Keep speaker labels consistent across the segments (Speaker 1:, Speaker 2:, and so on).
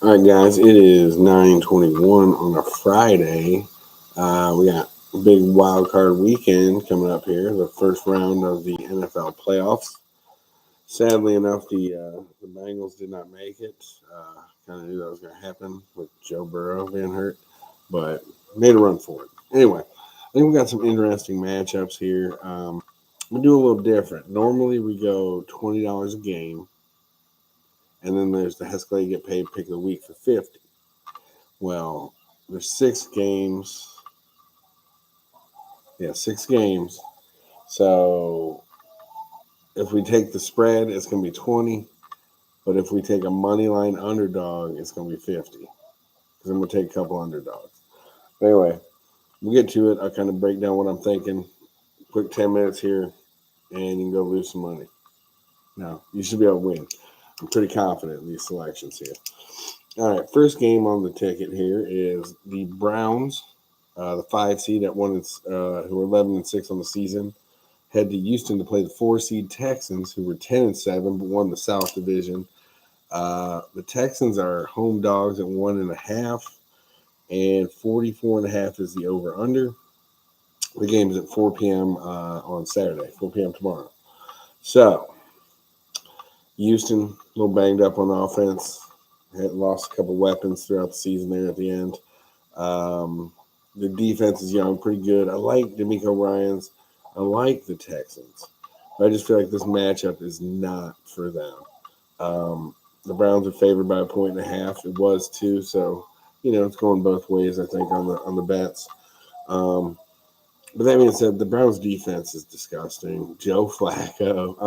Speaker 1: All right, guys, it is 9:21 on a Friday. We got a big wild card weekend coming up here, the first round of the NFL playoffs. Sadly enough, the Bengals did not make it. Kind of knew that was going to happen with Joe Burrow being hurt, but made a run for it. Anyway, I think we got some interesting matchups here. We do a little different. Normally, we go $20 a game, and then there's the Hescalade get paid pick of the week for 50. Well, there's 6 games. Yeah, 6 games. So if we take the spread, it's going to be 20. But if we take a money line underdog, it's going to be 50. Because I'm going to take a couple underdogs. But anyway, we'll get to it. I'll kind of break down what I'm thinking. Quick 10 minutes here, and you can go lose some money. No, you should be able to win. I'm pretty confident in these selections here. All right, first game on the ticket here is the Browns, the 5 seed at who are 11-6 on the season, head to Houston to play the 4 seed Texans, who were 10-7 but won the South Division. The Texans are home dogs at 1.5, and 44.5 is the over under. The game is at 4 p.m. On Saturday, 4 p.m. tomorrow. So Houston, a little banged up on the offense. Had lost a couple weapons throughout the season there at the end. The defense is young, pretty good. I like D'Amico Ryans. I like the Texans. But I just feel like this matchup is not for them. The Browns are favored by 1.5. It was 2, so it's going both ways. I think on the bets. But that being said, the Browns defense is disgusting. Joe Flacco,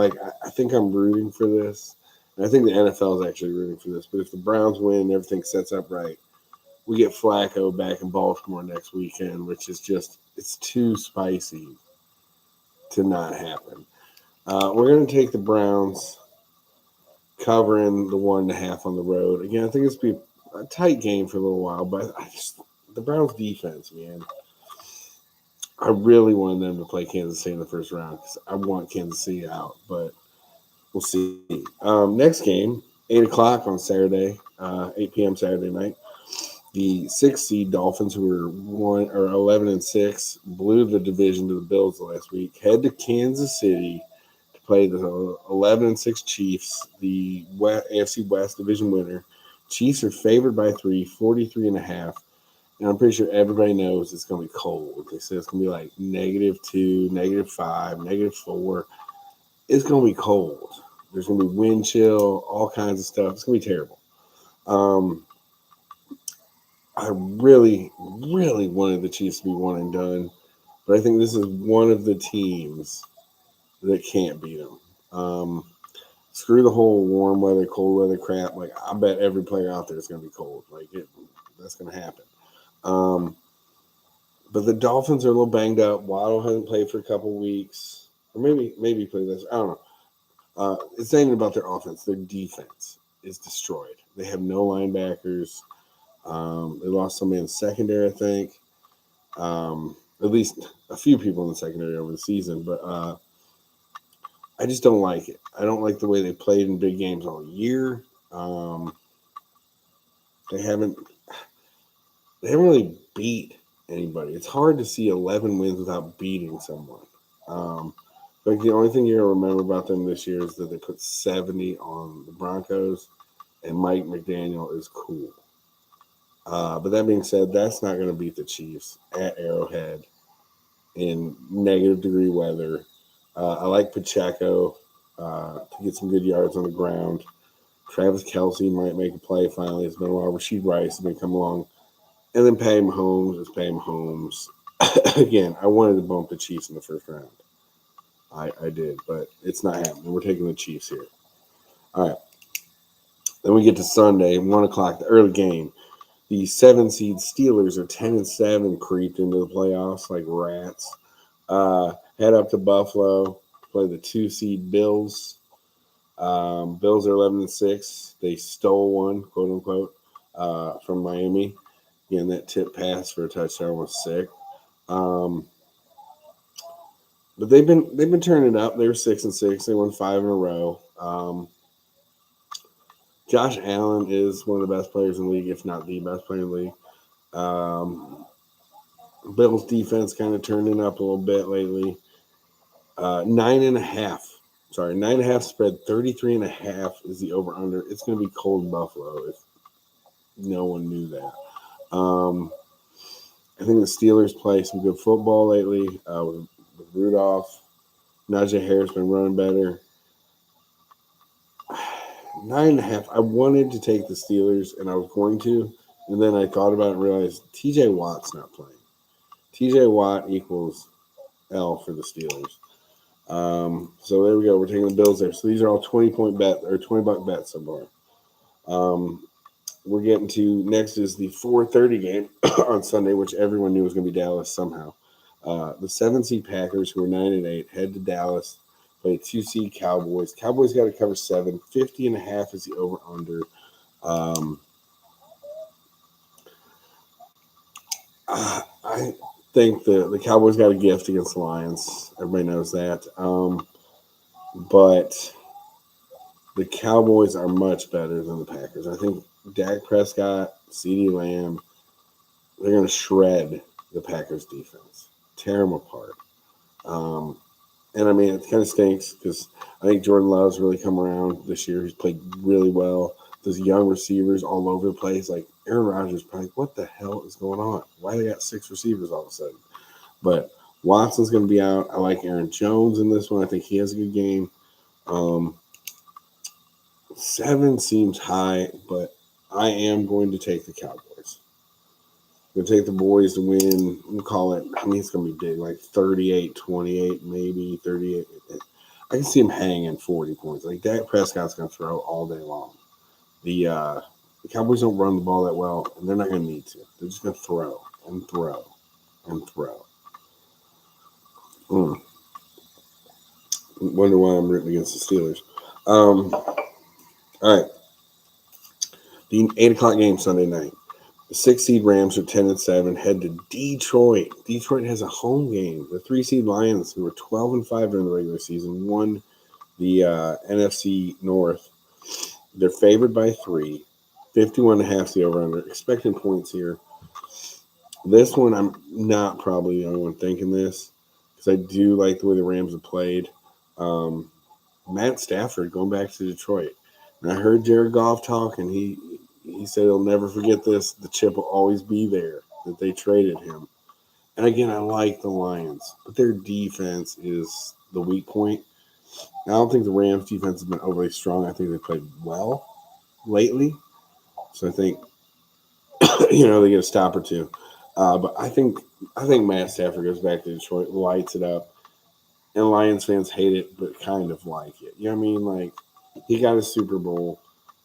Speaker 1: I think I'm rooting for this. And I think the NFL is actually rooting for this. But if the Browns win, everything sets up right. We get Flacco back in Baltimore next weekend, which is it's too spicy to not happen. We're going to take the Browns covering the 1.5 on the road. Again, I think it's be a tight game for a little while, but the Browns defense, man. I really wanted them to play Kansas City in the first round because I want Kansas City out, but we'll see. Next game, 8 o'clock on Saturday, 8 p.m. Saturday night. The 6 seed Dolphins, who were 11-6, blew the division to the Bills last week. Head to Kansas City to play the 11-6 Chiefs, the AFC West division winner. Chiefs are favored by 3, 43.5. And I'm pretty sure everybody knows it's going to be cold. They said it's going to be like -2, -5, -4. It's going to be cold. There's going to be wind chill, all kinds of stuff. It's going to be terrible. I really, really wanted the Chiefs to be one and done, but I think this is one of the teams that can't beat them. Screw the whole warm weather, cold weather crap. Like, I bet every player out there is going to be cold. That's going to happen. But the Dolphins are a little banged up. Waddle hasn't played for a couple weeks, or maybe he played this. I don't know. It's not even about their offense. Their defense is destroyed. They have no linebackers. They lost somebody in the secondary, I think. At least a few people in the secondary over the season, but I just don't like it. I don't like the way they played in big games all year. They haven't really beat anybody. It's hard to see 11 wins without beating someone. The only thing you're going to remember about them this year is that they put 70 on the Broncos, and Mike McDaniel is cool. But that being said, that's not going to beat the Chiefs at Arrowhead in -degree weather. I like Pacheco to get some good yards on the ground. Travis Kelce might make a play finally. It's been a while. Rashid Rice has been coming along. And then Patty Mahomes is Patty Mahomes. Again, I wanted to bump the Chiefs in the first round. I did, but it's not happening. We're taking the Chiefs here. All right. Then we get to Sunday, 1 o'clock, the early game. The 7 seed Steelers are 10-7, creeped into the playoffs like rats. Head up to Buffalo to play the 2 seed Bills. Bills are 11-6. They stole one, quote unquote, from Miami. Again, that tip pass for a touchdown was sick. But they've been turning it up. They were 6-6. They won 5 in a row. Josh Allen is one of the best players in the league, if not the best player in the league. Bills defense kind of turning up a little bit lately. 9.5. Sorry, 9.5 spread. 33.5 is the over under. It's going to be cold in Buffalo if no one knew that. I think the Steelers play some good football lately with Rudolph. Najee Harris been running better. 9.5. I wanted to take the Steelers, and I was going to, and then I thought about it and realized TJ Watt's not playing. TJ Watt equals L for the Steelers. So there we go. We're taking the Bills there. So these are all 20-point bet or $20 bets so far. We're getting to next is the 4:30 game on Sunday, which everyone knew was going to be Dallas somehow. The 7 seed Packers, who are 9-8, head to Dallas, play 2 seed Cowboys. Cowboys got to cover 7. 50.5 is the over under. I think the Cowboys got a gift against the Lions. Everybody knows that. But the Cowboys are much better than the Packers. I think Dak Prescott, CeeDee Lamb, they're going to shred the Packers defense, tear them apart. And I mean, it kind of stinks because I think Jordan Love's really come around this year. He's played really well. There's young receivers all over the place. Like Aaron Rodgers, probably, what the hell is going on? Why they got 6 receivers all of a sudden? But Watson's going to be out. I like Aaron Jones in this one. I think he has a good game. 7 seems high, but I am going to take the Cowboys. I'm going to take the boys to win. We'll call it, I mean, it's going to be big, like 38-28, maybe 38. I can see him hanging 40 points. Like Dak Prescott's going to throw all day long. The Cowboys don't run the ball that well, and they're not going to need to. They're just going to throw and throw and throw. Wonder why I'm rooting against the Steelers. All right. The 8 o'clock game Sunday night. The 6 seed Rams are 10-7, head to Detroit. Detroit has a home game. The 3 seed Lions, who were 12-5 during the regular season, won the NFC North. They're favored by 3. 51.5 the over-under. Expecting points here. This one, I'm not probably the only one thinking this because I do like the way the Rams have played. Matt Stafford going back to Detroit. And I heard Jared Goff talk, and he said he'll never forget this. The chip will always be there that they traded him. And again, I like the Lions, but their defense is the weak point. I don't think the Rams' defense has been overly strong. I think they played well lately. So I think, they get a stop or two. But I think Matt Stafford goes back to Detroit, lights it up. And Lions fans hate it, but kind of like it. You know what I mean? Like, he got a Super Bowl.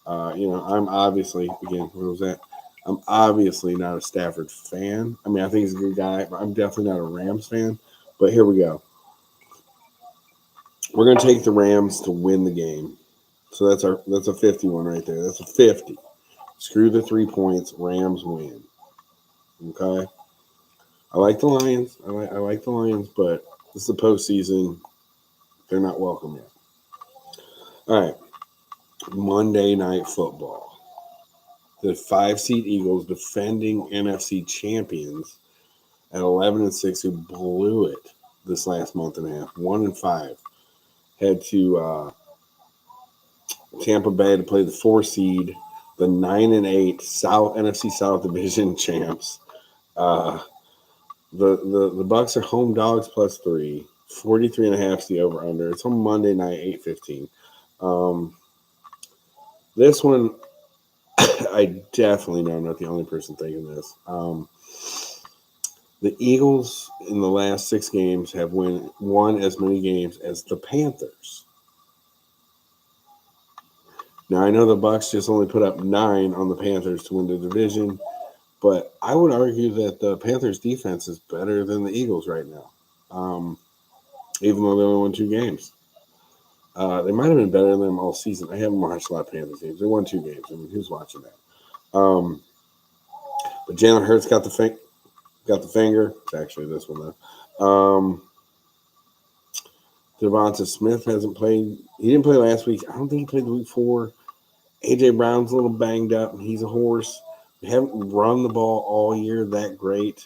Speaker 1: I'm obviously, again, what was that? I'm obviously not a Stafford fan. I mean, I think he's a good guy, but I'm definitely not a Rams fan. But here we go. We're going to take the Rams to win the game. So that's a 51 right there. That's a 50. Screw the 3 points. Rams win. Okay? I like the Lions. I like the Lions, but this is the postseason. They're not welcome yet. All right. Monday Night Football. The 5 seed Eagles, defending NFC champions at 11-6, who blew it this last month and a half, 1-5, head to Tampa Bay to play the 4 seed, the 9-8 South NFC South Division champs. The Bucs are home dogs plus 3. 43.5 is the over under. It's on Monday night, 8:15. This one, I definitely know I'm not the only person thinking this. The Eagles in the last 6 games have won as many games as the Panthers. Now I know the Bucs just only put up 9 on the Panthers to win the division, but I would argue that the Panthers defense is better than the Eagles right now. Even though they only won 2 games. They might have been better than them all season. I haven't watched a lot of Panthers games. They won 2 games. I mean, who's watching that? But Jalen Hurts got the finger. It's actually this one, though. Devonta Smith hasn't played. He didn't play last week. I don't think he played the week 4. AJ Brown's a little banged up, and he's a horse. We haven't run the ball all year that great.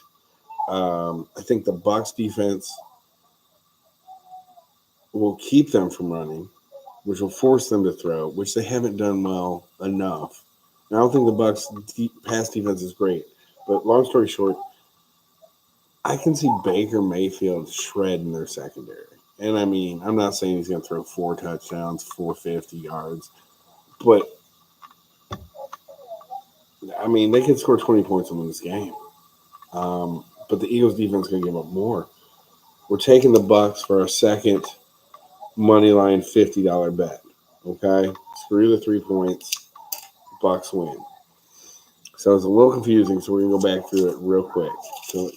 Speaker 1: I think the Bucs defense will keep them from running, which will force them to throw, which they haven't done well enough. And I don't think the Bucs pass defense is great, but long story short, I can see Baker Mayfield shredding their secondary. And I mean, I'm not saying he's going to throw 4 touchdowns, 450 yards, but I mean, they could score 20 points and win this game. But the Eagles defense is going to give up more. We're taking the Bucs for our second money line $50 bet. Okay, screw the 3 points. Bucs win. So it's a little confusing. So we're gonna go back through it real quick. So,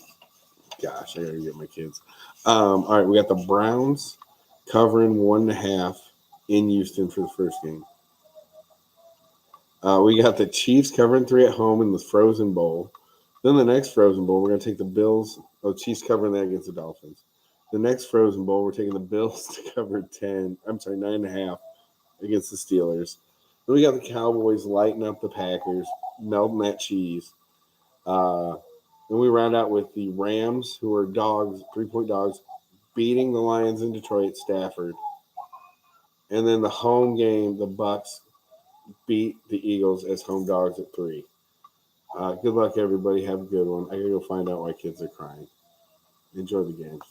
Speaker 1: gosh, I gotta get my kids. All right, we got the Browns covering 1.5 in Houston for the first game. We got the Chiefs covering 3 at home in the Frozen Bowl. Then the next Frozen Bowl, we're gonna take the Bills. Oh, Chiefs covering that against the Dolphins. The next Frozen Bowl, we're taking the Bills to cover 9.5 against the Steelers. Then we got the Cowboys lighting up the Packers, melting that cheese. Then we round out with the Rams, who are dogs, 3-point dogs, beating the Lions in Detroit, Stafford. And then the home game, the Bucs beat the Eagles as home dogs at 3. Good luck, everybody. Have a good one. I gotta go find out why kids are crying. Enjoy the games.